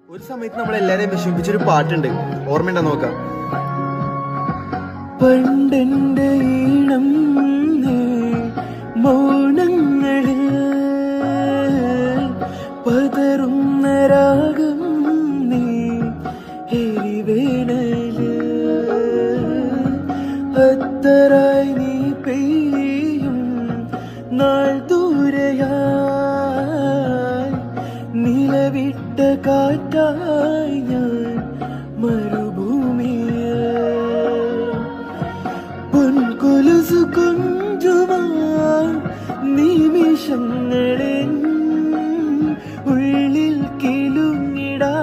ഒരു സമയത്ത് നമ്മളെല്ലാരെയും വിഷമിപ്പിച്ചൊരു പാട്ടുണ്ട്, ഓർമ്മയുണ്ടോ നോക്കാം. പണ്ടെന്റെ ഈണം മൗനങ്ങളിൽ പതറുന്ന രാഗം നീ എരിവേനല് അത്തറായി നീ പെയ്യും നാൾ ദൂരയായി നിലവിട്ട കാറ്റായി ഞാൻ മരുഭൂമിയ പൊൻകൊലുസു കൊഞ്ചുമാ നിമിഷങ്ങളിൽ ഉള്ളിൽ കിലുങ്ങിടാ